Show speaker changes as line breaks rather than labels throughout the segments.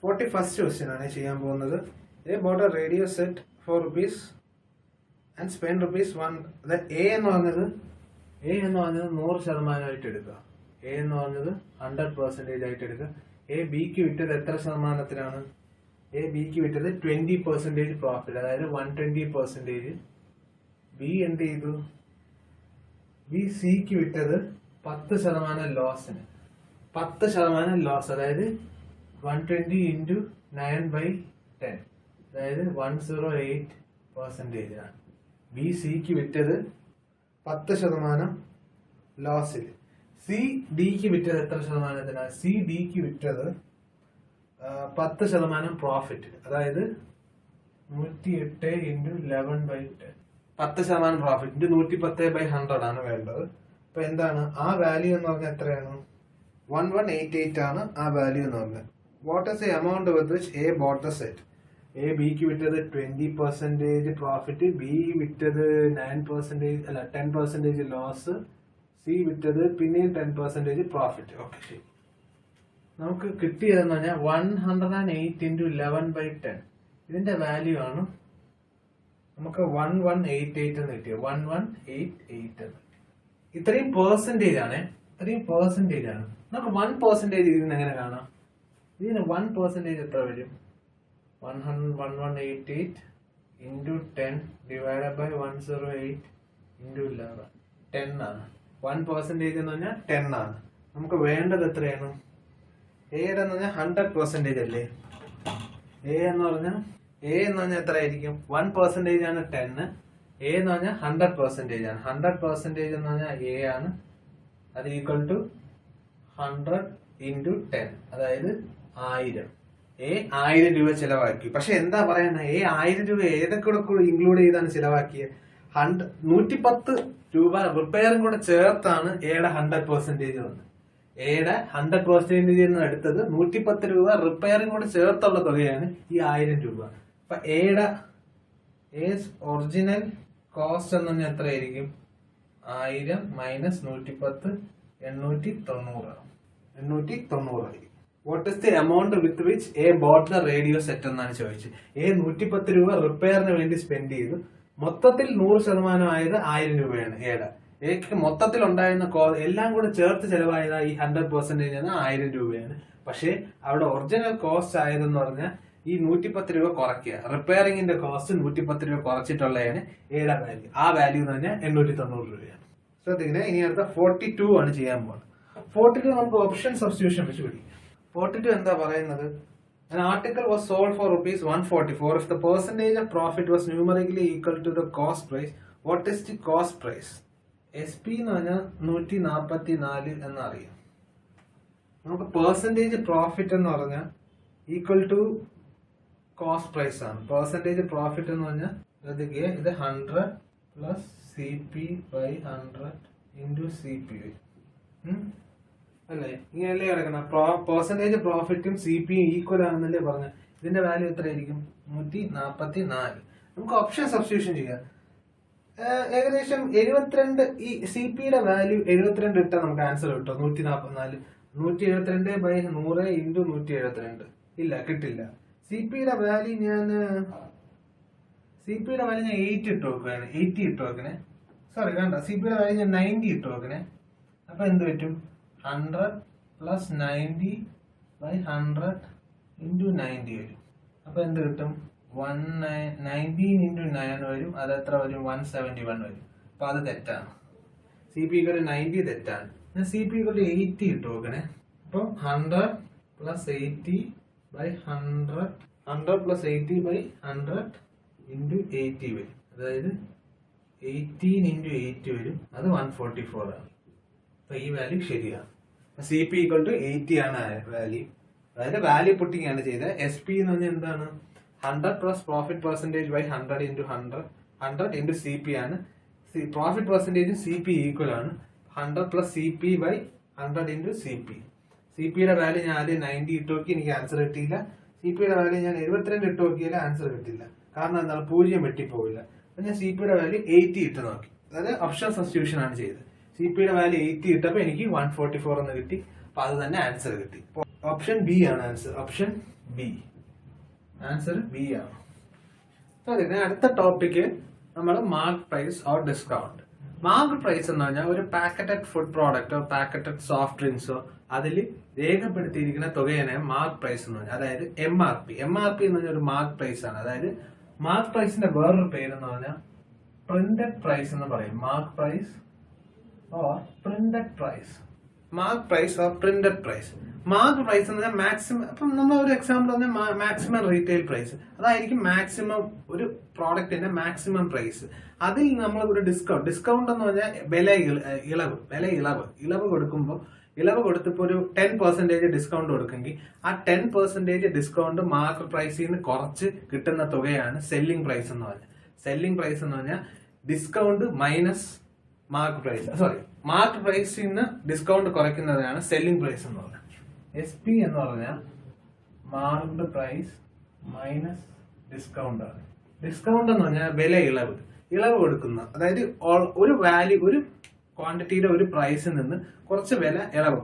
41st question ആണ് ചെയ്യാൻ പോകുന്നത്. A bought a radio set for rupees and spent rupees 1. A എന്ന് പറഞ്ഞത് 100% എടുക്കുക. A എന്ന് പറഞ്ഞത് 100% ആയിട്ട് എടുക്കുക. A ബിക്ക് വിറ്റത് എത്ര ശതമാനത്തിനാണ്? A ബിക്ക് വിറ്റത് 20% പ്രോഫിറ്റ്, അതായത് 120%. ബി എന്ത് ചെയ്തു? ബി സിക്ക് വിറ്റത് 10% ലോസിന്. 10% ലോസ്, അതായത് 120 into 9/10, അതായത് 108% ആണ്. ബി സിക്ക് വിറ്റത് 10% ലോസിൽ. സി ഡിക്ക് വിറ്റത് എത്ര ശതമാനത്തിനാണ്? സി ഡിക്ക് വിറ്റത് 10% പ്രോഫിറ്റ്, അതായത് 108 into 11/10. 10% പ്രോഫിറ്റ് 110/100 ആണ് വേണ്ടത്. അപ്പൊ എന്താണ് ആ വാല്യൂ എന്ന് പറഞ്ഞാൽ എത്രയാണ്? 1188 ആണ് ആ വാല്യൂ എന്ന് പറഞ്ഞത്. What is the amount with which A boat the set? A ബിക്ക് വിറ്റത് 20% പ്രോഫിറ്റ്, ബി വിറ്റത് 10% ലോസ്, സി വിറ്റത് പിന്നെയും 10% പ്രോഫിറ്റ്. ഓക്കെ, ശരി. നമുക്ക് കിട്ടിയതെന്ന് പറഞ്ഞാൽ 108 into 11/10. ഇതിന്റെ വാല്യൂ ആണ് നമുക്ക് 1188 എന്ന് കിട്ടിയത്. 1188 എന്ന്. ഇത്രയും പെർസെന്റേജ് ആണ്. നമുക്ക് 1% ഇതിന് എങ്ങനെ കാണാം? ഇതിന് 1% എത്ര വരും? 1188 into 10 divided by 108 into 11. 10 ആണ്. 1% എന്ന് പറഞ്ഞാൽ 10 ആണ്. നമുക്ക് വേണ്ടത് എത്രയാണ്? എയുടെ എന്ന് പറഞ്ഞാൽ 100% അല്ലേ? എ എന്ന് പറഞ്ഞാൽ എത്ര ആയിരിക്കും? 1% ആണ് 10. എ എന്ന് പറഞ്ഞാൽ 100% ആണ്. 100% എന്ന് പറഞ്ഞാൽ എ ആണ്. അത് ഈക്വൽ ടു 100 into 10, അതായത് 1000. എ 1000 രൂപ ചെലവാക്കി. പക്ഷെ എന്താ പറയുന്നത്? എ 1000 രൂപ ഏതൊക്കെ ഇൻക്ലൂഡ് ചെയ്താണ് ചെലവാക്കിയത്? 110 രൂപ റിപ്പയറും കൂടെ ചേർത്താണ് എയുടെ 100% വന്നത്. എയുടെ 100% എടുത്തത് 110 രൂപ റിപ്പയറും കൂടെ ചേർത്തുള്ള തുകയാണ് ഈ 1000 രൂപ. അപ്പൊ എയുടെ ഒറിജിനൽ കോസ്റ്റ് എന്ന് പറഞ്ഞാൽ എത്രയായിരിക്കും? 1000 മൈനസ് 110, 890 ആയിരിക്കും. What is the amount with which A boat the radio set എന്നാണ് ചോദിച്ചത്. എ 110 രൂപ റിപ്പയറിന് വേണ്ടി സ്പെൻഡ് ചെയ്തു. മൊത്തത്തിൽ 100% ആയത് 1000 രൂപയാണ് എയുടെ. എക്ക് മൊത്തത്തിൽ ഉണ്ടായിരുന്ന എല്ലാം കൂടെ ചേർത്ത് ചെലവായത് ഈ 100% 1000 രൂപയാണ്. പക്ഷെ അവിടെ ഒറിജിനൽ കോസ്റ്റ് ആയതെന്ന് പറഞ്ഞാൽ ഈ 110 രൂപ കുറയ്ക്കുക. റിപ്പയറിംഗിന്റെ കോസ്റ്റ് 110 രൂപ കുറച്ചിട്ടുള്ളതാണ് എയുടെ വാല്യൂ. ആ വാല്യൂ എന്ന് പറഞ്ഞാൽ 890 രൂപയാണ്. ശ്രദ്ധിക്കുന്നത്. ഇനി അടുത്ത 42 ആണ് ചെയ്യാൻ പോകുന്നത്. 42 നമുക്ക് ഓപ്ഷൻ സബ്സ്റ്റിറ്റ്യൂഷൻ വെച്ച് പിടിക്കും. 42 എന്താ പറയുന്നത്? An article was sold for rupees 144. If the percentage of profit was numerically equal to the cost price, what is the cost price? SP എന്ന് പറഞ്ഞാൽ 144 എന്നറിയാം. നമുക്ക് പെർസെന്റേജ് പ്രോഫിറ്റ് എന്ന് പറഞ്ഞാൽ ഈക്വൽ ടു കോസ്റ്റ് പ്രൈസ് ആണ്. പെർസെന്റേജ് പ്രോഫിറ്റ് എന്ന് പറഞ്ഞാൽ ഇത് 100 പ്ലസ് CP/100 into CP അല്ലേ? ഇങ്ങനെയല്ലേ കിടക്കണം. പെർസെന്റേജ് പ്രോഫിറ്റും CP ഈക്വൽ ആണെന്നല്ലേ പറഞ്ഞത്. ഇതിന്റെ വാല്യൂ എത്രയായിരിക്കും? 144. നമുക്ക് ഓപ്ഷൻ സബ്സ്റ്റിറ്റ്യൂഷൻ ചെയ്യാം. ഏകദേശം 72. ഈ CPയുടെ വാല്യൂ 72 ഇട്ടാൽ നമുക്ക് ആൻസർ കിട്ടും. 144. 172/100 into 172. ഇല്ല, കിട്ടില്ല. CPയുടെ വാല്യൂ ഞാൻ 8 ഇട്ട് നോക്കുകയാണ്. 80 ഇട്ട് നോക്കണേ. സോറി, വേണ്ട. CPയുടെ വാല്യൂ ഞാൻ 90 ഇട്ട് നോക്കണേ. അപ്പൊ എന്ത് പറ്റും? 100 പ്ലസ് 90/100 into 90 വരും. അപ്പൊ എന്ത് കിട്ടും? 19 into 9 വരും. അത് എത്ര വരും? 171 വരും. അപ്പൊ അത് തെറ്റാണ്. CP = 90 തെറ്റാണ്. CP = 80 ഇട്ട് നോക്കണേ. അപ്പൊ 100 പ്ലസ് 80/100 100 പ്ലസ് 80/100 into 80 വരും. അതായത് 18 into 8 വരും. അത് 144 ആണ്. അപ്പൊ ഈ വാല്യൂ ശരിയാണ്. CP = 80 ആണ് വാല്യൂ. അതായത് വാല്യൂ പുട്ടിംഗ് ആണ് ചെയ്തത്. SP എന്ന് പറഞ്ഞാൽ എന്താണ്? 100 plus profit percentage by 100 into 100 into CP ആണ്. പ്രോഫിറ്റ് പെർസെന്റേജും CP ഈക്വൽ ആണ്. 100 പ്ലസ് CP/100 into CP. CPയുടെ വാല്യൂ ഞാൻ ആദ്യം 90 ഇട്ട് നോക്കി, എനിക്ക് ആൻസർ കിട്ടിയില്ല. CPയുടെ വാല്യൂ ഞാൻ 72 ഇട്ട് നോക്കിയാലും ആൻസർ കിട്ടില്ല. കാരണം എന്താണ്? 0 വെട്ടിപ്പോവില്ല. അപ്പൊ ഞാൻ CPയുടെ വാല്യൂ 80 ഇട്ട് നോക്കി. അതായത് ഓപ്ഷൻ സബ്സ്റ്റിറ്റ്യൂഷൻ ആണ് ചെയ്തത്. CPയുടെ വാല്യൂ 80 ഇട്ടപ്പോൾ എനിക്ക് 144 എന്ന് കിട്ടി. അപ്പൊ അത് തന്നെ ആൻസർ കിട്ടി. ഓപ്ഷൻ ബി ആണ് answer. Option B. Answer B ആണ്. അതിന് അടുത്ത ടോപ്പിക്ക് നമ്മൾ mark price or discount. Mark price എന്ന് പറഞ്ഞാൽ ഒരു പാക്കറ്റഡ് ഫുഡ് പ്രോഡക്റ്റോ പാക്കറ്റഡ് സോഫ്റ്റ് ഡ്രിങ്ക്സോ അതിൽ രേഖപ്പെടുത്തിയിരിക്കുന്ന തുകയാണ് മാർക്ക് പ്രൈസ് എന്ന് പറഞ്ഞാൽ. അതായത് MRP. MRP എന്ന് പറഞ്ഞാൽ ഒരു മാർക്ക് പ്രൈസ് ആണ്. അതായത് മാർക്ക് പ്രൈസിന്റെ വേറൊരു പേര് എന്ന് പറഞ്ഞാൽ പ്രിന്റഡ് പ്രൈസ് എന്ന് പറയും. Mark price or printed price. Mark price or printed price. Mark price എന്ന് പറഞ്ഞാൽ മാക്സിമം, അപ്പം നമ്മൾ ഒരു എക്സാമ്പിൾ പറഞ്ഞാൽ മാക്സിമം റീറ്റെയിൽ പ്രൈസ്, അതായിരിക്കും മാക്സിമം ഒരു പ്രോഡക്റ്റിന്റെ മാക്സിമം പ്രൈസ്. അതിൽ നമ്മൾ ഒരു ഡിസ്കൗണ്ട് എന്ന് പറഞ്ഞാൽ ഇളവ് കൊടുത്തപ്പോൾ ഒരു 10% ഡിസ്കൗണ്ട് കൊടുക്കെങ്കിൽ ആ 10% ഡിസ്കൗണ്ട് മാർക്ക് പ്രൈസിൽ നിന്ന് കുറച്ച് കിട്ടുന്ന തുകയാണ് സെല്ലിംഗ് പ്രൈസ് എന്ന് പറഞ്ഞാൽ. സെല്ലിംഗ് പ്രൈസ് എന്ന് പറഞ്ഞാൽ discount minus mark price, mark പ്രൈസിൽ നിന്ന് ഡിസ്കൗണ്ട് കുറയ്ക്കുന്നതാണ് സെല്ലിംഗ് പ്രൈസ് എന്ന് പറഞ്ഞാൽ. SP എന്ന് പറഞ്ഞാൽ മാർക്ക്ഡ് പ്രൈസ് മൈനസ് ഡിസ്കൗണ്ട് ആണ്. ഡിസ്കൗണ്ട് എന്ന് പറഞ്ഞാൽ ഇളവ് കൊടുക്കുന്ന, അതായത് ഒരു വാല്യൂ, ഒരു ക്വാണ്ടിറ്റിയുടെ ഒരു പ്രൈസിൽ നിന്ന് കുറച്ച്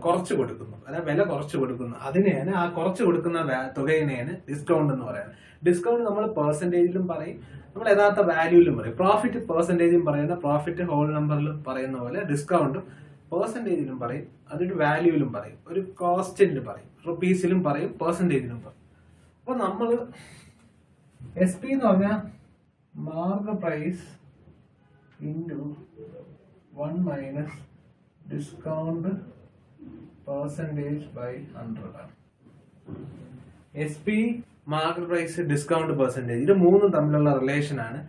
കുറച്ച് കൊടുക്കുന്നു, അതായത് വില കുറച്ച് കൊടുക്കുന്നു. അതിനെയാണ്, ആ കുറച്ച് കൊടുക്കുന്ന തുകയിനെയാണ് ഡിസ്കൗണ്ട് എന്ന് പറയുന്നത്. ഡിസ്കൗണ്ട് നമ്മൾ പെർസെന്റേജിലും പറയും, നമ്മൾ യഥാർത്ഥ വാല്യൂയിലും പറയും. പ്രോഫിറ്റ് പെർസെന്റേജും പറയുന്ന, പ്രോഫിറ്റ് ഹോൾ നമ്പറിലും പറയുന്ന പോലെ ഡിസ്കൗണ്ടും പെർസെന്റേജിലും പറയും, അതൊരു വാല്യൂയിലും പറയും, ഒരു കോസ്റ്റിലും പറയും, റുപ്പീസിലും പറയും, പെർസെന്റേജിലും പറയും. അപ്പൊ നമ്മൾ SP എന്ന് പറഞ്ഞാൽ mark price into 1 minus discount percentage by 100 ആണ്. SP, mark price, discount percentage, ഇത് മൂന്നും തമ്മിലുള്ള റിലേഷൻ ആണ്.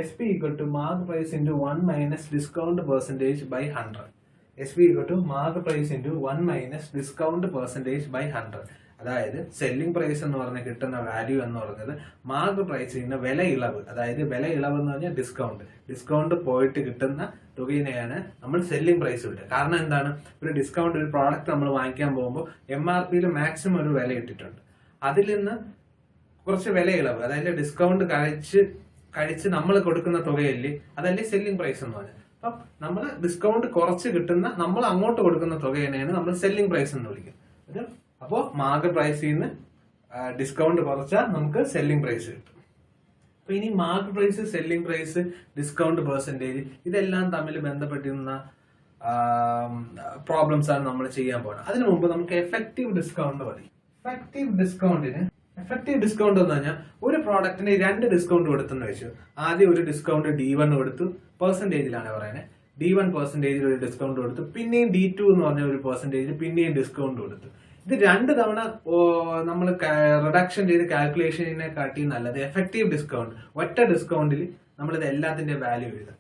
SP equal to mark price into 1 minus discount percentage by 100. SP equal to mark price into 1 minus discount percentage by 100. അതായത് selling price എന്ന് പറഞ്ഞാൽ കിട്ടുന്ന value എന്ന് പറയുന്നത് മാർക്ക് പ്രൈസിന് വില ഇളവ്, അതായത് വില ഇളവ് എന്ന് പറഞ്ഞാൽ ഡിസ്കൗണ്ട് പോയിട്ട് കിട്ടുന്ന തുകയിനെയാണ് നമ്മൾ സെല്ലിംഗ് പ്രൈസ് കിട്ടുക. കാരണം എന്താണ്, ഒരു ഡിസ്കൗണ്ട്, ഒരു പ്രോഡക്റ്റ് നമ്മൾ വാങ്ങിക്കാൻ പോകുമ്പോൾ MRPയിൽ മാക്സിമം ഒരു വില ഇട്ടിട്ടുണ്ട്, അതിൽ നിന്ന് കുറച്ച് വില ഇളവ്, അതായത് ഡിസ്കൗണ്ട് കഴിച്ച് നമ്മൾ കൊടുക്കുന്ന തുകയല്ലേ, അതല്ലേ സെല്ലിംഗ് പ്രൈസ് എന്ന് പറഞ്ഞാൽ. അപ്പം നമ്മൾ ഡിസ്കൗണ്ട് കുറച്ച് കിട്ടുന്ന, നമ്മൾ അങ്ങോട്ട് കൊടുക്കുന്ന തുകയെയാണ് നമ്മൾ സെല്ലിംഗ് പ്രൈസ് എന്ന് വിളിക്കുന്നത്. അപ്പോൾ മാർക്ക് പ്രൈസിൽ നിന്ന് ഡിസ്കൗണ്ട് കുറച്ചാൽ നമുക്ക് സെല്ലിംഗ് പ്രൈസ് കിട്ടും. അപ്പൊ ഇനി mark price, selling price, discount percentage, ഇതെല്ലാം തമ്മിൽ ബന്ധപ്പെട്ടിരുന്ന പ്രോബ്ലംസ് ആണ് നമ്മൾ ചെയ്യാൻ പോകുന്നത്. അതിനു മുമ്പ് നമുക്ക് എഫക്റ്റീവ് ഡിസ്കൗണ്ട് പറയും. എഫക്റ്റീവ് ഡിസ്കൗണ്ട് എന്ന് പറഞ്ഞാൽ ഒരു പ്രോഡക്റ്റിന് 2 ഡിസ്കൗണ്ട് കൊടുത്തെന്ന് വെച്ചു. ആദ്യം ഒരു ഡിസ്കൗണ്ട് D1 കൊടുത്തു, പെർസെന്റേജിലാണ് പറയുന്നത്. D1 പെർസെന്റേജിൽ ഒരു ഡിസ്കൗണ്ട് കൊടുത്തു, പിന്നെയും D2 എന്ന് പറഞ്ഞ ഒരു പെർസെന്റേജിൽ പിന്നെയും ഡിസ്കൗണ്ട് കൊടുത്തു. ഇത് 2 തവണ നമ്മൾ റിഡക്ഷൻ ചെയ്ത് കാൽക്കുലേഷനെ കാട്ടി നല്ലത് എഫക്റ്റീവ് ഡിസ്കൗണ്ട്. ഒറ്റ ഡിസ്കൗണ്ടിൽ നമ്മളിത് എല്ലാത്തിന്റെ വാല്യൂ എഴുതാം.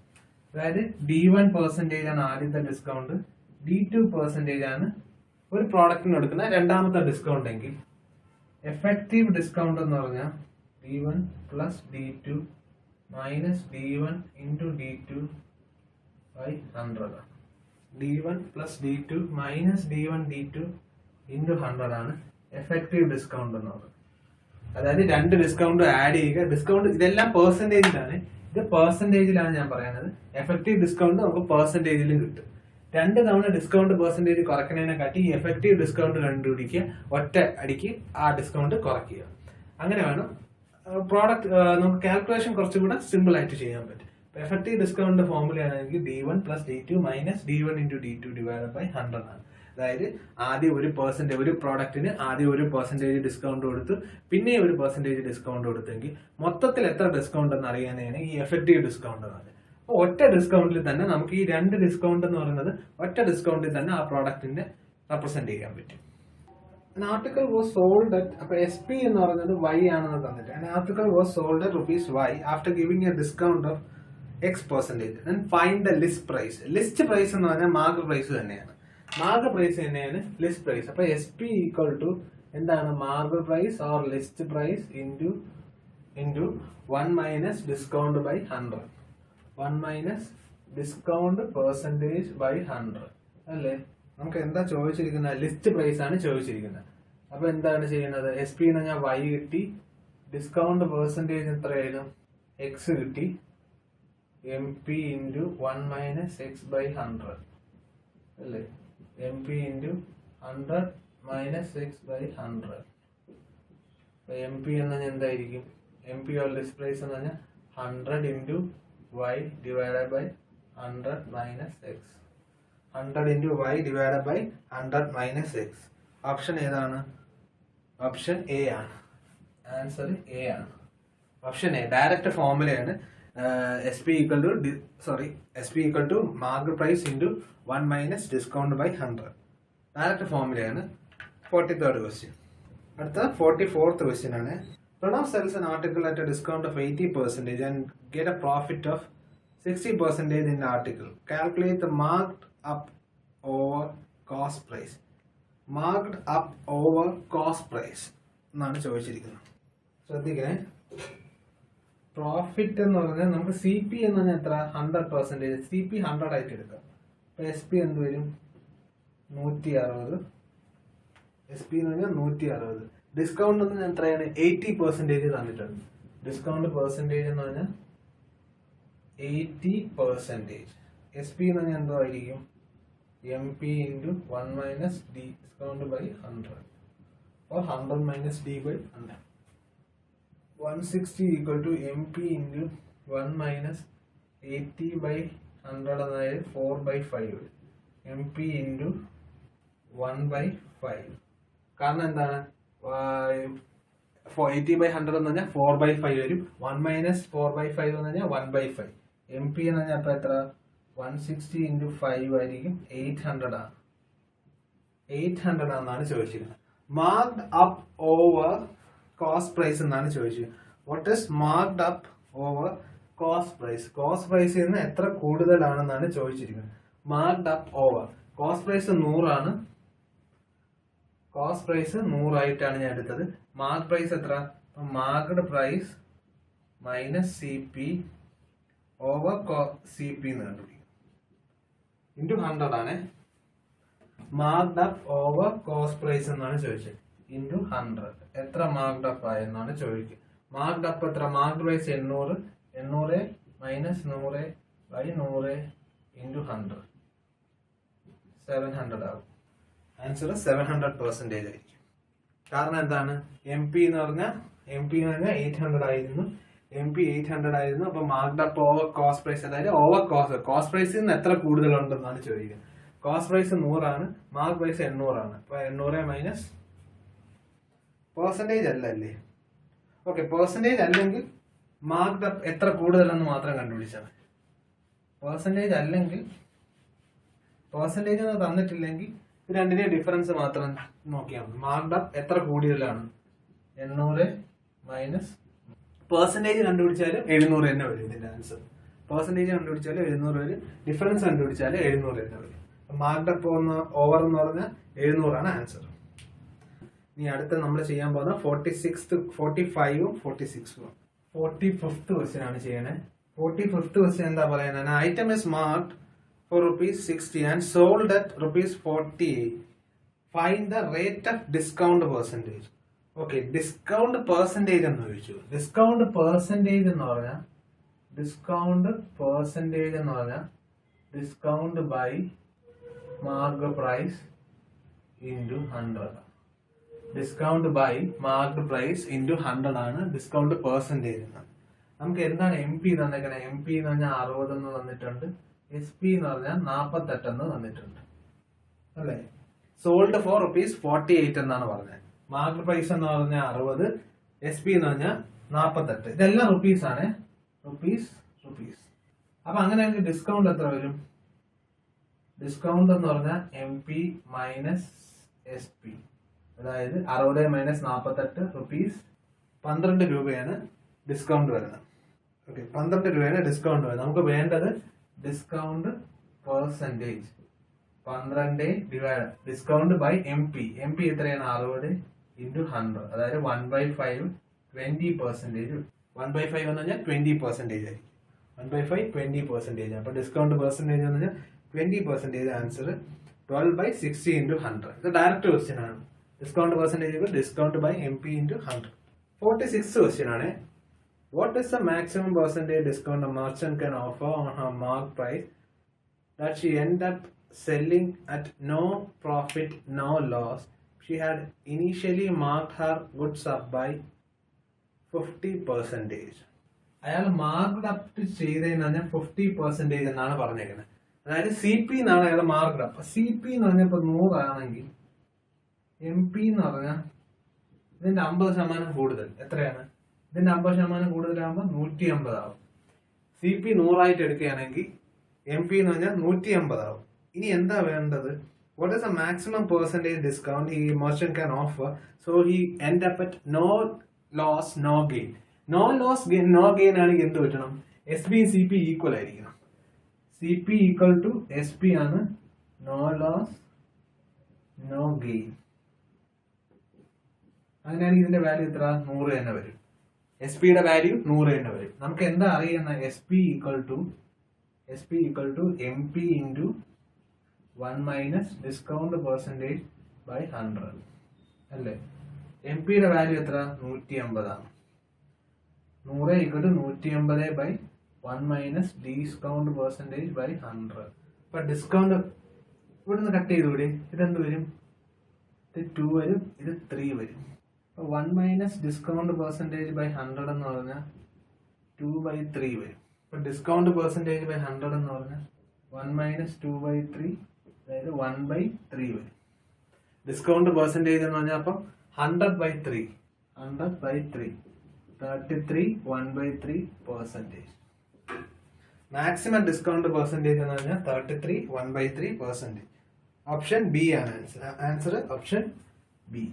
അതായത് D1 പെർസെന്റേജ് ആണ് ആദ്യത്തെ ഡിസ്കൗണ്ട്, D2 പെർസെന്റേജ് ആണ് ഒരു പ്രോഡക്റ്റിന് എടുക്കുന്ന രണ്ടാമത്തെ ഡിസ്കൗണ്ട് എങ്കിൽ എഫക്റ്റീവ് ഡിസ്കൗണ്ട് എന്ന് പറഞ്ഞാൽ D1 plus D2 minus D1 into D2 by 100 ആണ്. D1 plus D2 minus D1 D2 into 100 ആണ് എഫക്റ്റീവ് ഡിസ്കൗണ്ട് എന്ന് പറയുന്നത്. അതായത് 2 ഡിസ്കൗണ്ട് ആഡ് ചെയ്യുക. ഡിസ്കൗണ്ട് ഇതെല്ലാം പെർസെന്റേജിലാണ്, ഇത് പെർസെന്റേജിലാണ് ഞാൻ പറയുന്നത്. എഫക്റ്റീവ് ഡിസ്കൗണ്ട് നമുക്ക് പെർസെന്റേജിലും കിട്ടും. 2 തവണ ഡിസ്കൗണ്ട് പെർസെന്റേജ് കുറയ്ക്കുന്നതിനെ കാട്ടി ഈ എഫക്റ്റീവ് ഡിസ്കൗണ്ട് കണ്ടുപിടിക്കുക, ഒറ്റ അടിക്ക് ആ ഡിസ്കൗണ്ട് കുറയ്ക്കുക. അങ്ങനെ വേണം പ്രോഡക്റ്റ് നമുക്ക് കാൽക്കുലേഷൻ കുറച്ചുകൂടെ സിമ്പിൾ ആയിട്ട് ചെയ്യാൻ പറ്റും. എഫക്റ്റീവ് ഡിസ്കൗണ്ട് ഫോർമുല ആണെങ്കിൽ D1 plus D2 minus D1 into D2 divide by 100 ആണ്. അതായത് ആദ്യം ഒരു പ്രോഡക്റ്റിന് ആദ്യം ഒരു പെർസെന്റേജ് ഡിസ്കൗണ്ട് കൊടുത്തു, പിന്നെ ഒരു പെർസെന്റേജ് ഡിസ്കൗണ്ട് കൊടുത്തെങ്കിൽ മൊത്തത്തിൽ എത്ര ഡിസ്കൗണ്ട് എന്ന് അറിയാനാണ് ഈ എഫക്റ്റീവ് ഡിസ്കൗണ്ട് എന്ന് പറയുന്നത്. അപ്പോൾ ഒറ്റ ഡിസ്കൗണ്ടിൽ തന്നെ നമുക്ക് ഈ 2 ഡിസ്കൗണ്ട് എന്ന് പറയുന്നത് ഒറ്റ ഡിസ്കൗണ്ടിൽ തന്നെ ആ പ്രോഡക്റ്റിനെ റെപ്രസെന്റ് ചെയ്യാൻ പറ്റും. ആർട്ടിക്കിൾ വാസ് സോൾഡ് അറ്റ്, അപ്പൊ SP എന്ന് പറയുന്നത് Y ആണെന്ന് തന്നിട്ട് article was sold at ₹Y after giving a discount of X%. Then find the list price. List price എന്ന് പറഞ്ഞാൽ മാർക്ക് പ്രൈസ് തന്നെയാണ്. മാർക്ക് പ്രൈസ് തന്നെയാണ് ലിസ്റ്റ് പ്രൈസ്. അപ്പൊ SP ഈക്വൽ ടു എന്താണ്, mark price or list price into 1 minus discount by 100. 1 minus discount percentage by 100 അല്ലേ. നമുക്ക് എന്താ ചോദിച്ചിരിക്കുന്നത്, ലിസ്റ്റ് പ്രൈസ് ആണ് ചോദിച്ചിരിക്കുന്നത്. അപ്പൊ എന്താണ് ചെയ്യുന്നത്, SP എന്ന് പറഞ്ഞാൽ Y കിട്ടി, ഡിസ്കൗണ്ട് പെർസെന്റേജ് എത്രയായാലും X കിട്ടി, MP into 1 minus X by 100 അല്ലേ. MP into 100 minus X by 100 M P എന്ന് പറഞ്ഞാൽ എന്തായിരിക്കും? M P or list price എന്ന് പറഞ്ഞാൽ 100 into Y divided by 100 minus X. 100 into Y divided by 100 minus X. Option ഏതാണ്? Option A ആണ്. Answer A ആണ്. Option A direct ഫോർമുലയാണ്. S P equal to market price into 1 minus discount by 100. Direct ഫോർമുലയാണ്. 43rd question. അടുത്ത 44th question ആണ്. Pranav sells an article at a discount of 80% and get a profit of 60% in the article. Calculate the marked up over cost price. Marked up over cost price എന്നാണ് ചോദിച്ചിരിക്കുന്നത്. ശ്രദ്ധിക്കണേ. Profit എന്ന് പറഞ്ഞാൽ നമുക്ക് C P എന്ന് പറഞ്ഞാൽ എത്ര? 100%. C P 100 ആയിട്ട് എടുക്കാം. അപ്പൊ എസ് പി എന്ത് വരും? 160. എസ് പി എന്ന് പറഞ്ഞാൽ 160. ഡിസ്കൗണ്ട് എന്ന് എത്രയാണ്? 80% തന്നിട്ടുണ്ട്. ഡിസ്കൗണ്ട് പെർസെൻറ്റേജ് എന്ന് പറഞ്ഞാൽ 80%. എസ് പി എന്ന് പറഞ്ഞാൽ എന്തോ ആയിരിക്കും? M P into 1 minus D discount by 100 or 100 minus D by 100. 160 equal to M P into 1 minus 80 by 100 അതായത് 4/5. M P into 1/5. കാരണം എന്താണ്? 80/100 എന്ന് പറഞ്ഞാൽ 4/5 വരും. 1 മൈനസ് 4/5 എന്ന് പറഞ്ഞാൽ 1/5. എം പി എന്ന് പറഞ്ഞാൽ അപ്പൊ എത്ര? 160 ഇൻറ്റു 5 ആയിരിക്കും. 800 ആണ്. 800 ആണെന്നാണ് ചോദിച്ചിരിക്കുന്നത്. Marked up over cost price എന്നാണ് ചോദിച്ചത്. What is marked up over cost price? Cost പ്രൈസിൽ നിന്ന് എത്ര കൂടുതലാണെന്നാണ് ചോദിച്ചിരിക്കുന്നത്. Marked up over cost price 100 ആണ്. കോസ്റ്റ് പ്രൈസ് 100 ആയിട്ടാണ് ഞാൻ എടുത്തത്. മാർക്ക് പ്രൈസ് എത്ര? Marked price minus C P over C P എന്ന് കണ്ടുപിടിക്കും. ഇൻറ്റു 100 ആണ്. Marked up over cost price എന്നാണ് ചോദിച്ചത്. ഇൻറ്റു 100 എത്ര മാർക്ക്ഡ് അപ്പ് ആയെന്നാണ് ചോദിക്കുക. മാർക്ക്ഡ് അപ്പ് എത്ര? Marked price 800. 800 minus 100 by 100 into 100 700 ആവും. ആൻസർ 700% ആയിരിക്കും. കാരണം എന്താണ്? എം പി എന്ന് പറഞ്ഞാൽ 800 ആയിരുന്നു. എം പി 800 ആയിരുന്നു. അപ്പൊ marked up over cost price അതായത് ഓവർ കോസ്റ്റ് പ്രൈസിൽ നിന്ന് എത്ര കൂടുതലുണ്ടെന്നാണ് ചോദിക്കുന്നത്. കോസ്റ്റ് പ്രൈസ് 100 ആണ്. മാർക്ക് പ്രൈസ് 800 ആണ്. അപ്പൊ 800 മൈനസ് പെർസെന്റേജ് അല്ലേ? ഓക്കെ, പെർസെന്റേജ് അല്ലെങ്കിൽ മാർക്ക്ഡ് അപ്പ് എത്ര കൂടുതലെന്ന് മാത്രം കണ്ടുപിടിച്ചാൽ മതി. പെർസെന്റേജ് അല്ലെങ്കിൽ പെർസെന്റേജ് തന്നിട്ടില്ലെങ്കിൽ രണ്ടിന്റെ ഡിഫറൻസ് മാത്രം നോക്കിയാൽ മതി. മാർക്ക്ഡ് അപ്പ് എത്ര കൂടുതലാണ്? 800 മൈനസ് പെർസെന്റേജ് കണ്ടുപിടിച്ചാലും 700 തന്നെ വരും. ഇതിന്റെ ആൻസർ പെർസെന്റേജ് കണ്ടുപിടിച്ചാലും 700 വരും. ഡിഫറൻസ് കണ്ടുപിടിച്ചാലും 700 തന്നെ വരും. മാർക്ക്ഡ് അപ്പ് ഓവർ എന്ന് പറഞ്ഞാൽ 700 ആണ് ആൻസർ. ഇനി അടുത്ത നമ്മൾ ചെയ്യാൻ പോകുന്ന 45ഉം 46ഉം 45th ക്വസ്റ്റ്യൻ ആണ് ചെയ്യണേ. 45th ക്വസ്റ്റ്യൻ എന്താ പറയുന്നത്? Item is marked for ₹60 and sold at ₹48. Find the rate of discount percentage. Okay, discount percentage എന്ന് ചോദിച്ചു. ഡിസ്കൗണ്ട് പെർസെന്റേജ് എന്ന് പറഞ്ഞാൽ discount by mark price into 100. Discount by mark price into 100 ആണ് discount percentage. നമുക്ക് എന്താണ് M P തന്നേക്കണേ? M P എന്ന് പറഞ്ഞാൽ 60 എന്ന് തന്നിട്ടുണ്ട്. എസ് പി എന്ന് പറഞ്ഞാൽ 48 എന്ന് തന്നിട്ടുണ്ട് അല്ലെ. സോൾഡ് ഫോർ ₹48 എന്നാണ് പറഞ്ഞത്. മാർക്കറ്റ് പ്രൈസ് എന്ന് പറഞ്ഞാൽ 60, എസ് പി എന്ന് പറഞ്ഞാൽ 48. ഇതെല്ലാം റുപ്പീസ് ആണ്. റുപ്പീസ്. അപ്പൊ അങ്ങനെയാണെങ്കിൽ ഡിസ്കൗണ്ട് എത്ര വരും? ഡിസ്കൗണ്ട് എന്ന് പറഞ്ഞാൽ M P minus S P, അതായത് 60 മൈനസ് 48 റുപ്പീസ്. 12 രൂപയാണ് ഡിസ്കൗണ്ട് വരുന്നത്. ഓക്കെ, 12 രൂപയാണ് ഡിസ്കൗണ്ട് വരുന്നത്. നമുക്ക് വേണ്ടത് discount percentage. 12 divide discount by M P. M P എത്രയാണ്? 60 ഇൻറ്റു 100, അതായത് 1/5 20%. 1/5 എന്ന് പറഞ്ഞാൽ 20% ആയിരിക്കും. 1/5 20%. അപ്പൊ ഡിസ്കൗണ്ട് പെർസെന്റേജ് എന്ന് പറഞ്ഞാൽ 20%. Answer 12/60 into 100. ഇത് ഡയറക്റ്റ് ക്വസ്റ്റ്യൻ ആണ്. Discount percentage discount by M P into 100. 46th question ആണ്. What is the maximum percentage discount a merchant can offer on her mark price that she end up selling at no profit, no loss? she had initially marked her goods up by 50%. അയാൾ marked up ചെയ്തതെന്ന് പറഞ്ഞാൽ 50% എന്നാണ് പറഞ്ഞേക്കുന്നത്. അതായത് C P എന്നാണ് അയാൾ marked up. C P എന്ന് പറഞ്ഞപ്പോ 100 ആണെങ്കിൽ എം പി എന്ന് പറഞ്ഞാൽ ഇതിന്റെ 50% കൂടുതൽ എത്രയാണ്? ഇതിന്റെ 50% കൂടുതലാകുമ്പോൾ 150 ആവും. സി പി 100 എടുക്കുകയാണെങ്കിൽ എം പി എന്ന് പറഞ്ഞാൽ 150 ആവും. ഇനി എന്താ വേണ്ടത്? What is the maximum percentage discount he merchant can offer? So he end up at no loss, no gain. No loss, gain, no gain ആണെങ്കിൽ എന്ത് പറ്റണം? S B C P equal ആയിരിക്കണം. C P equal to S P ആണ്. No loss no gain. അങ്ങനെയാണെങ്കിൽ ഇതിന്റെ value എത്ര? 100 തന്നെ വരും. എസ് പിയുടെ വാല്യൂ 100 തന്നെ വരും. നമുക്ക് എന്താ അറിയുന്ന? S P equal to M P into 1 minus discount percentage by 100 അല്ലേ? എം പിയുടെ വാല്യൂ എത്ര? 150 ആണ്. 100 equal to 150 by 1 minus discount percentage by 100. അപ്പൊ ഡിസ്കൗണ്ട് ഇവിടുന്ന് കട്ട് ചെയ്തുകൂടി? ഇതെന്ത് വരും? ഇത് 2 വരും, ഇത് 3 വരും. അപ്പൊ 1 മൈനസ് ഡിസ്കൗണ്ട് പെർസെൻറ്റേജ് ബൈ 100 എന്ന് പറഞ്ഞാൽ 2/3 വരും. അപ്പൊ ഡിസ്കൗണ്ട് പെർസെൻറ്റേജ് ബൈ 100 എന്ന് പറഞ്ഞാൽ 1 മൈനസ് 2/3, അതായത് 1/3 വരും. ഡിസ്കൗണ്ട് പെർസെൻറ്റേജ് എന്ന് പറഞ്ഞാൽ അപ്പം 100/3 33 1/3%. മാക്സിമം ഡിസ്കൗണ്ട് പെർസെൻറ്റേജ് എന്ന് പറഞ്ഞാൽ 33 1/3%. ഓപ്ഷൻ ബി ആണ് answer. Option B.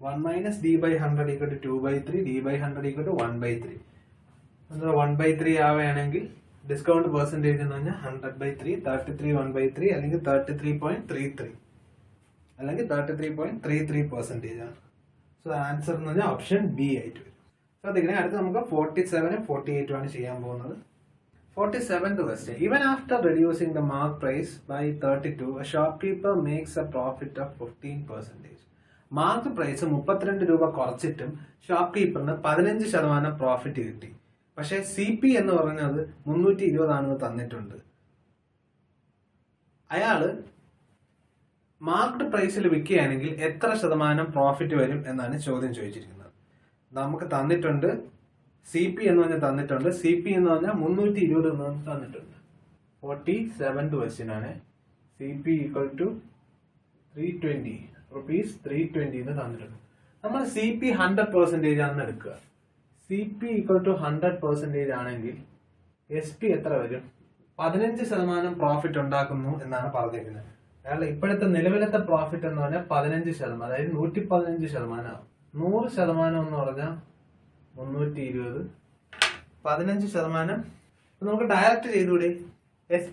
1 minus D by 100 equal to 2/3, D by 100 equal to 1/3. 1/3 ആവുകയാണെങ്കിൽ ഡിസ്കൗണ്ട് പെർസെൻറ്റേജ് എന്ന് പറഞ്ഞാൽ 100/3, 33 1/3 അല്ലെങ്കിൽ 33.33 അല്ലെങ്കിൽ 33.33% ആണ്. സോ ആൻസർ എന്ന് പറഞ്ഞാൽ ഓപ്ഷൻ ബി ആയിട്ട് വരും. സോ അതിങ്ങനെ അടുത്ത് നമുക്ക് 47 48 ആണ് ചെയ്യാൻ പോകുന്നത്. 47th question. Even after reducing the mark price by 32, a shopkeeper makes a profit of 15%. Mark price 32 രൂപ കുറച്ചിട്ടും ഷോപ്പ് കീപ്പറിന് 15% പ്രോഫിറ്റ് കിട്ടി. പക്ഷെ സി പി എന്ന് പറഞ്ഞത് 320 ആണെന്ന് തന്നിട്ടുണ്ട്. അയാള് മാർക്ക്ഡ് പ്രൈസിൽ വിൽക്കുകയാണെങ്കിൽ എത്ര ശതമാനം പ്രോഫിറ്റ് വരും എന്നാണ് ചോദ്യം ചോദിച്ചിരിക്കുന്നത്. നമുക്ക് തന്നിട്ടുണ്ട് സി പി എന്ന് പറഞ്ഞാൽ തന്നിട്ടുണ്ട്. സി പി എന്ന് പറഞ്ഞാൽ 320 എന്ന് തന്നിട്ടുണ്ട്. 47th question ആണ്. C P equal to 320 rupees 320 എന്ന് തന്നിട്ടുണ്ട്. നമ്മൾ സി പി 100% ആണെന്ന് എടുക്കുക. സി പി ഈക്വൽ ടു 100% ആണെങ്കിൽ എസ് പി എത്ര വരും? 15% പ്രോഫിറ്റ് ഉണ്ടാക്കുന്നു എന്നാണ് പറഞ്ഞിരിക്കുന്നത്. അയാളുടെ ഇപ്പോഴത്തെ നിലവിലത്തെ പ്രോഫിറ്റ് എന്ന് പറഞ്ഞാൽ 15%, അതായത് 115%. 100% എന്ന് പറഞ്ഞാൽ 320, 15%. നമുക്ക് ഡയറക്റ്റ് ചെയ്തുകൂടെ? എസ്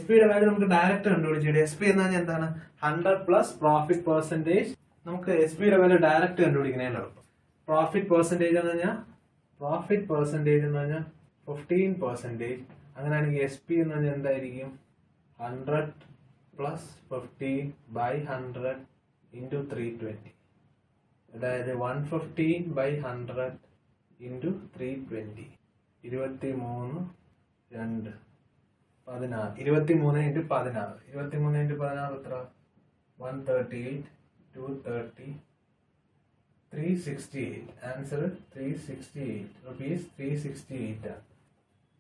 പിയുടെ വാല്യൂ നമുക്ക് ഡയറക്റ്റ് കണ്ടുപിടിച്ചൂടെ? എസ് പി എന്ന് പറഞ്ഞാൽ എന്താണ്? 100 പ്ലസ് പ്രോഫിറ്റ് പെർസെൻറ്റേജ്. നമുക്ക് എസ് പിയുടെ വാല്യൂ ഡയറക്റ്റ് കണ്ടുപിടിക്കുന്നതിന് എളുപ്പം. പ്രോഫിറ്റ് പെർസെൻറ്റേജ് എന്ന് പറഞ്ഞാൽ 15%. അങ്ങനെയാണെങ്കിൽ എസ് പി എന്ന് പറഞ്ഞാൽ എന്തായിരിക്കും? 100 പ്ലസ് 15/100 ഇൻറ്റു 320, അതായത് 115/100 ഇൻറ്റു 320, 23 2 16, 23 ഇൻറ്റു 16, 23 ഇൻറ്റു 16 എത്ര? 138, 230, 368. Answer 368 rupees. 368 ആണ്.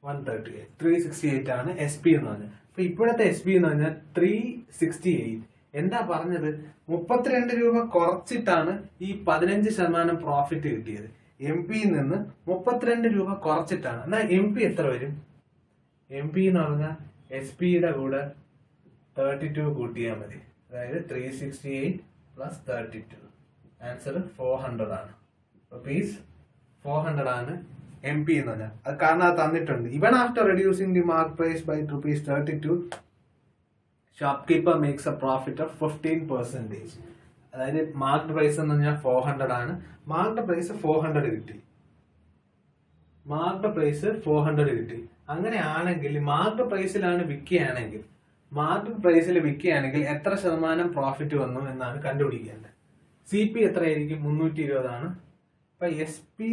138 368 ആണ് എസ് പി എന്ന് പറഞ്ഞത്. അപ്പൊ ഇപ്പോഴത്തെ എസ് പി എന്ന് പറഞ്ഞാൽ 368. എന്താ പറഞ്ഞത്? 32 രൂപ കുറച്ചിട്ടാണ് ഈ 15% പ്രോഫിറ്റ് കിട്ടിയത്. എം പിയിൽ നിന്ന് 32 രൂപ കുറച്ചിട്ടാണ്. എന്നാൽ എം പി എത്ര വരും? എം പി എന്ന് പറഞ്ഞാൽ എസ് പിയുടെ കൂടെ 32 കൂട്ടിയാൽ മതി. അതായത് 368 പ്ലസ് 32. ആൻസർ 400 ആണ്. റുപ്പീസ് 400 ആണ് എം പി എന്ന് പറഞ്ഞാൽ. അത് കാരണം അത് തന്നിട്ടുണ്ട്. Even after reducing the mark price by ₹32, shopkeeper makes a profit of 15%. അതായത് മാർക്ക് പ്രൈസ് എന്ന് പറഞ്ഞാൽ 400 ആണ്. മാർക്ക് പ്രൈസ് 400 കിട്ടി. അങ്ങനെയാണെങ്കിൽ മാർക്ക് പ്രൈസിലാണ് വിൽക്കുകയാണെങ്കിൽ എത്ര ശതമാനം പ്രോഫിറ്റ് വന്നു എന്നാണ് കണ്ടുപിടിക്കേണ്ടത്. സി പി എത്രയായിരിക്കും? 320 ആണ്. അപ്പൊ എസ് പി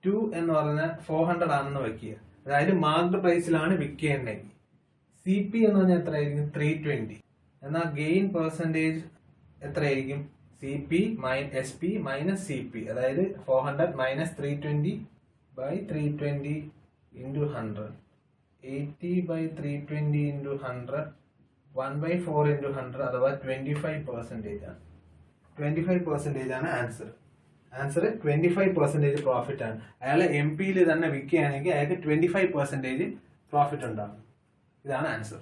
2 എന്ന് പറഞ്ഞാൽ 400 ആണെന്ന് വയ്ക്കുക. അതായത് മാർക്ക് പ്രൈസിലാണ് വിൽക്കുകയെങ്കിൽ സി പി എന്ന് പറഞ്ഞാൽ എത്രയായിരിക്കും? 320. എന്നാൽ ഗെയിൻ പെർസെൻറ്റേജ് എത്രയായിരിക്കും? CP SP മൈനസ് CP, അതായത് 400 minus 320 by 320 into 100, 80 by 320 into 100, 1/4 into 100, അഥവാ 25% ആണ്. 25% ആണ് ആൻസർ. ആൻസർ 25% പ്രോഫിറ്റ് ആണ്. അയാൾ MP-യിൽ തന്നെ വിൽക്കുകയാണെങ്കിൽ അയാൾക്ക് 25% പ്രോഫിറ്റ് ഉണ്ടാകും. ഇതാണ് ആൻസർ.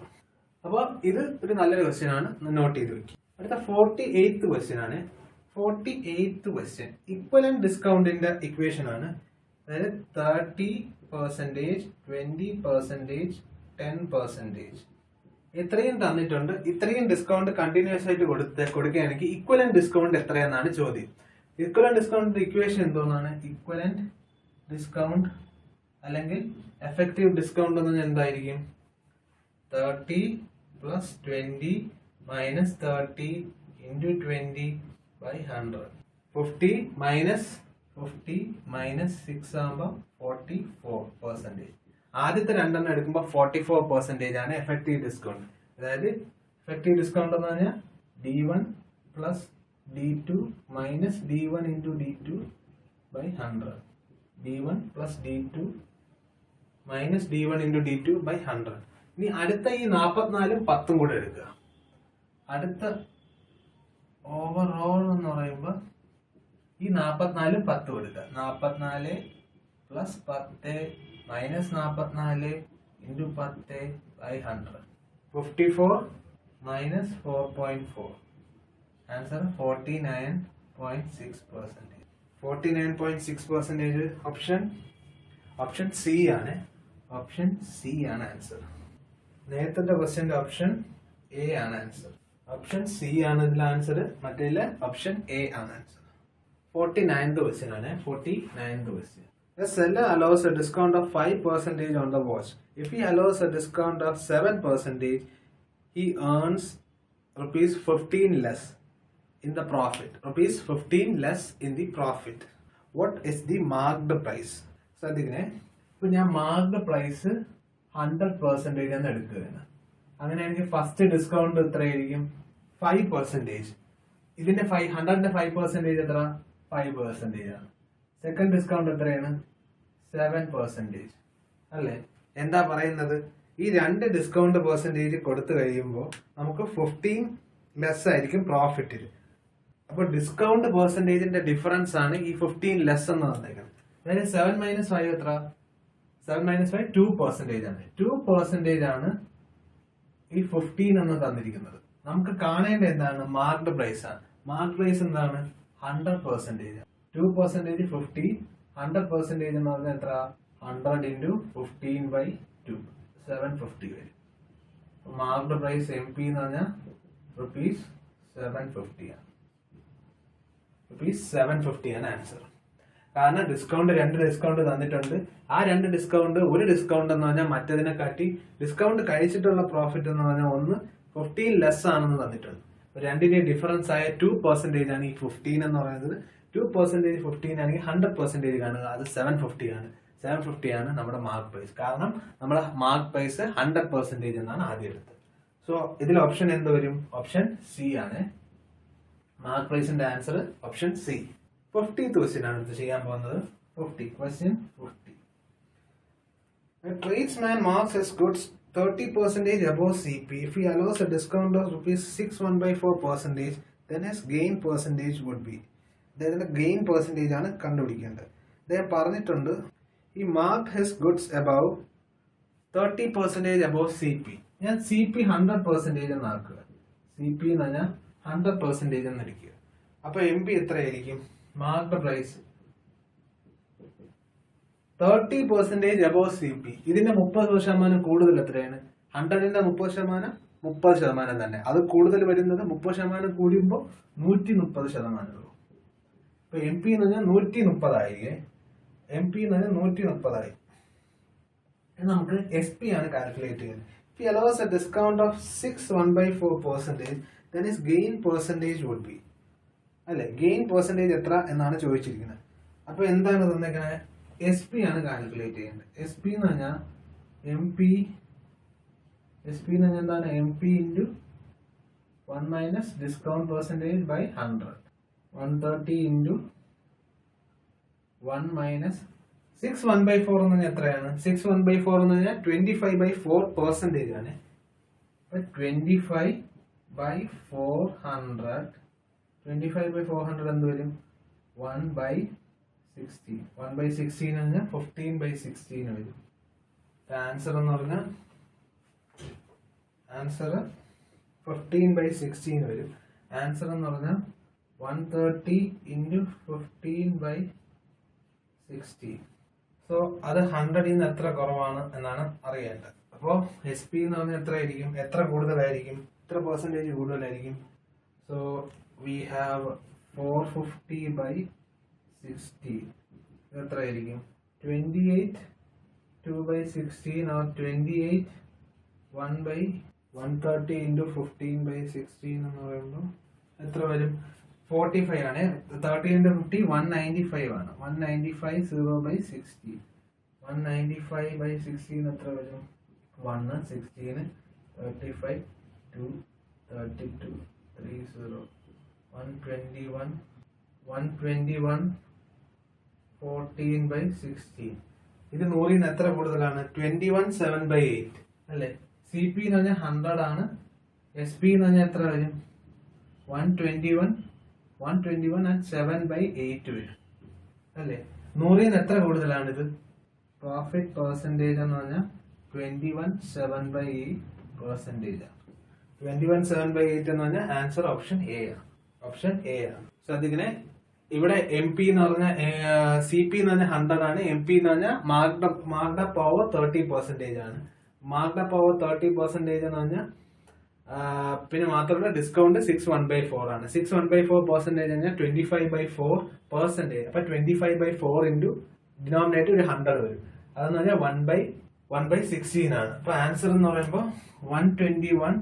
അപ്പോൾ ഇത് ഒരു നല്ലൊരു ക്വസ്റ്റ്യൻ ആണ്, നോട്ട് ചെയ്ത് വെക്കുക. അടുത്ത 48th ക്വസ്റ്റ്യൻ ആണ്. 48th ക്വസ്റ്റ്യൻ ഇക്വലന്റ് ഡിസ്കൗണ്ടിന്റെ ഇക്വേഷൻ ആണ്. അതായത് 30%, 20%, 10%. ഇത്രയും തന്നിട്ടുണ്ട്. ഇത്രയും ഡിസ്കൗണ്ട് കണ്ടിന്യൂസ് ആയിട്ട് കൊടുക്കുകയാണെങ്കിൽ ഇക്വലന്റ് ഡിസ്കൗണ്ട് എത്രയെന്നാണ് ചോദ്യം. ഇക്വലന്റ് ഡിസ്കൗണ്ടിന്റെ ഇക്വേഷൻ എന്തോന്നാണ്? ഇക്വലന്റ് ഡിസ്കൗണ്ട് അല്ലെങ്കിൽ എഫക്റ്റീവ് ഡിസ്കൗണ്ട് എന്ന് പറഞ്ഞാൽ എന്തായിരിക്കും? 30 plus 20 minus 30 into 20 by 100. 50 minus 6 ആകുമ്പോൾ 44%. ആദ്യത്തെ രണ്ടെണ്ണം എടുക്കുമ്പോൾ 44% ആണ് എഫക്റ്റീവ് ഡിസ്കൗണ്ട്. അതായത് എഫക്റ്റീവ് ഡിസ്കൗണ്ട് എന്ന് പറഞ്ഞാൽ D1 plus D2 minus D1 into D2 by 100. D1 plus D2 minus D1 into D2 by 100. ഇനി അടുത്ത ഈ 44ഉം 10ഉം കൂടെ എടുക്കുക. അടുത്ത ഓവറോൾ എന്ന് പറയുമ്പോൾ ഈ 44ഉം 10ഉം എടുക്കുക. 44 plus 10 minus 44 into 10 by 100. 54 minus 4.4. Answer 49.6%. 49.6% option C ആണ്. ഓപ്ഷൻ സി ആണ് ആൻസർ. നേരത്തെ ക്വസ്റ്റ്യന്റെ ഓപ്ഷൻ എ ആണ് ആൻസർ. ഓപ്ഷൻ സി ആണ് ഇതിലെ ആൻസർ, മറ്റേതിലെ ഓപ്ഷൻ എ ആണ് ആൻസർ. 49th ക്വസ്റ്റ്യൻ ആണ്. 49th question. The seller allows a discount of 5% on the watch. If he allows a discount of 7%, he earns ₹15 less in the profit. ₹15 less in the profit. What is the marked price? ശ്രദ്ധിക്കണേ. ഇപ്പൊ ഞാൻ marked price 100% എന്ന് എടുക്കുകയാണ്. അങ്ങനെയാണെങ്കിൽ first discount എത്രയായിരിക്കും? 5%. ഇതിന്റെ 100ന്റെ 5% എത്ര? 5% ആണ്. സെക്കൻഡ് ഡിസ്കൗണ്ട് എത്രയാണ്? 7%. അല്ലേ? എന്താ പറയുന്നത്? ഈ രണ്ട് ഡിസ്കൗണ്ട് പെർസെന്റേജ് കൊടുത്തു കഴിയുമ്പോൾ നമുക്ക് 15 ലെസ് ആയിരിക്കും പ്രോഫിറ്റിൽ. അപ്പൊ ഡിസ്കൗണ്ട് പെർസെന്റേജിന്റെ ഡിഫറൻസ് ആണ് ഈ 15 ലെസ് എന്ന് പറഞ്ഞേക്കുന്നത്. അതായത് 7 മൈനസ് 5 എത്ര? 7 മൈനസ് 5 2% ആണ്. 2% ആണ് ഈ 15 എന്ന് തന്നിരിക്കുന്നത്. നമുക്ക് കാണേണ്ട എന്താണ്? മാർക്ക്ഡ് പ്രൈസ് ആണ്. മാർക്ക്ഡ് പ്രൈസ് എന്താണ്? 100%. 2% 50, 100% എന്ന് പറഞ്ഞാൽ എത്ര? 100 into 15 by 2, 750 വരും. മാർക്ക്ഡ് പ്രൈസ് MP എന്ന് പറഞ്ഞാൽ ₹750 ആണ്. ₹750 ആണ് ആൻസർ. കാരണം രണ്ട് ഡിസ്കൗണ്ട് തന്നിട്ടുണ്ട്. ആ രണ്ട് ഡിസ്കൗണ്ട്, ഒരു ഡിസ്കൗണ്ട് എന്ന് പറഞ്ഞാൽ മറ്റതിനെ കാട്ടി ഡിസ്കൗണ്ട് കഴിച്ചിട്ടുള്ള പ്രോഫിറ്റ് എന്ന് പറഞ്ഞാൽ ഒന്ന് 15 ലെസ് ആണെന്ന് തന്നിട്ടുണ്ട്. രണ്ടിന്റെ ഡിഫറൻസ് ആയ 2% ആണ് ഈ 15 എന്ന് പറയുന്നത്. 2% 15 ആണെങ്കിൽ 100% കാണുക, അത് 750 ആണ്. 750 ആണ് നമ്മുടെ മാർക്ക് പ്രൈസ്. കാരണം നമ്മുടെ മാർക്ക് പ്രൈസ് 100% എന്നാണ് ആദ്യം എടുത്തത്. സോ ഇതിൽ ഓപ്ഷൻ എന്ത് വരും? ഓപ്ഷൻ സി ആണ്. മാർക്ക് പ്രൈസിന്റെ answer option C. 50th question ആണ് ഇത് ചെയ്യാൻ പോകുന്നത്. 50. A tradesman marks his goods 30% above CP. If he allows a discount of ₹6 then his gain percentage would be. അദ്ദേഹത്തിന്റെ ഗെയിൻ പെർസെന്റേജ് ആണ് കണ്ടുപിടിക്കേണ്ടത്. അദ്ദേഹം പറഞ്ഞിട്ടുണ്ട് ഈ mark his goods above 30% above CP. ഞാൻ CP 100% എന്ന് ആക്കുക. CP എന്ന് പറഞ്ഞാൽ 100% എന്ന് എടുക്കുക. അപ്പൊ MP എത്രയായിരിക്കും? Marked price 30% above CP. ഇതിന്റെ 30% കൂടുതൽ എത്രയാണ്? 100ന്റെ 30% 30% തന്നെ. അത് കൂടുതൽ വരുന്നത് 30% കൂടുമ്പോൾ 130%. ഇപ്പൊ MP എന്ന് പറഞ്ഞാൽ 130 ആയി. MP എന്ന് പറഞ്ഞാൽ 130 ആയി. നമുക്ക് SP ആണ് കാൽക്കുലേറ്റ് ചെയ്യുന്നത്. If he allows a discount of 1/4%, then his gain percentage would be. അല്ലെ, ഗെയിൻ പെർസെന്റേജ് എത്ര എന്നാണ് ചോദിച്ചിരിക്കുന്നത്. അപ്പൊ എന്താണ് തന്നേക്കുന്നത്? SP ആണ് കാൽക്കുലേറ്റ് ചെയ്യേണ്ടത്. SP എന്ന് പറഞ്ഞാൽ MP എന്ന് പറഞ്ഞാൽ എന്താണ്? MP into 1 minus discount percentage by 100. 130 into 1 minus 6 1 by 4 എന്ന് പറഞ്ഞാൽ എത്രയാണ്? 6 1 by 4 എന്ന് പറഞ്ഞാൽ 25 by 4% ആണ്. അപ്പൊ 25 by 400, 25 by 400 എന്ത് വരും? 1 by 16. 1 by 16 എന്ന് പറഞ്ഞാൽ 15 by 16 വരും. ആൻസർ എന്ന് പറഞ്ഞാൽ ആൻസർ 15 by 16 വരും. ആൻസർ എന്ന് പറഞ്ഞാൽ 130 into 15 by 16. സോ അത് 100 നിന്ന് എത്ര കുറവാണ് എന്നാണ് അറിയേണ്ടത്. അപ്പോൾ എസ് പി എന്ന് പറഞ്ഞാൽ എത്ര ആയിരിക്കും? എത്ര കൂടുതലായിരിക്കും? എത്ര പെർസെൻറ്റേജ് കൂടുതലായിരിക്കും? So we have 450 by 60. എത്ര ആയിരിക്കും? 28 2 by 16 or 28 1 by 130 into 15 by 16 എന്ന് പറയുമ്പോൾ എത്ര വരും? 45 ആണ്. 30 into 50 195 ആണ്. 195 0 by 60. 195 by 16 എത്ര വരും? 1 16 35 2 32 30 121 121 14 by 16. ഇത് 100 ന് എത്ര കൂടുതലാണ്? 21 7 by 8 അല്ലേ? സി പി എന്ന് പറഞ്ഞാൽ 100 ആണ്. എസ് പി എന്ന് പറഞ്ഞാൽ എത്ര വരും? 121 and 7 by 8 വരും അല്ലേ? 100 ന് എത്ര കൂടുതലാണിത്? പ്രോഫിറ്റ് പെർസെൻറ്റേജ് എന്ന് പറഞ്ഞാൽ 21 7 by 8%. 21 7 by 8 എന്ന് പറഞ്ഞാൽ ആൻസർ ഓപ്ഷൻ എ ആണ്. ഓപ്ഷൻ എ ആണ്. ശ്രദ്ധിക്കണേ, ഇവിടെ എം പി എന്ന് പറഞ്ഞാൽ സി പി എന്ന് പറഞ്ഞാൽ 100 ആണ്. എം പി എന്ന് പറഞ്ഞാൽ മാർക്ക്ഡ് അപ്പ് ഓവർ 30% ആണ്. മാർക്ക്ഡ് അപ്പ് ഓവർ 30% എന്ന് പറഞ്ഞാൽ പിന്നെ മാത്രമല്ല ഡിസ്കൗണ്ട് 6 1 by 4 ആണ്. 6 1 by 4% കഴിഞ്ഞാൽ 25 by 4%. അപ്പൊ 25 by 4 into ഡിനോമിനേറ്റർ ഒരു 100 വരും. അതെന്ന് പറഞ്ഞാൽ 1 by 16 ആണ്. അപ്പൊ ആൻസർ എന്ന് പറയുമ്പോൾ 121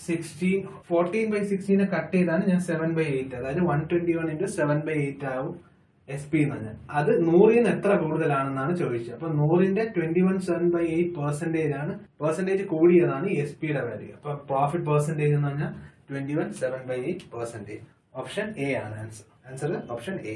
16 14 by 16 കട്ട് ചെയ്താണ് ഞാൻ 7 by 8, അതായത് 121 into 7 by 8 ആവും എസ് പി എന്ന് പറഞ്ഞാൽ. അത് 100 ന് എത്ര കൂടുതലാണെന്നാണ് ചോദിച്ചത്. അപ്പൊ 100ന്റെ 21 7 by 8% ആണ്. പെർസെന്റേജ് കൂടിയതാണ് എസ് പിയുടെ വാല്യൂ. അപ്പൊ പ്രോഫിറ്റ് പെർസെന്റേജ് എന്ന് പറഞ്ഞാൽ 21 7 by 8%. ഓപ്ഷൻ എ ആണ് ആൻസർ. Answer option A.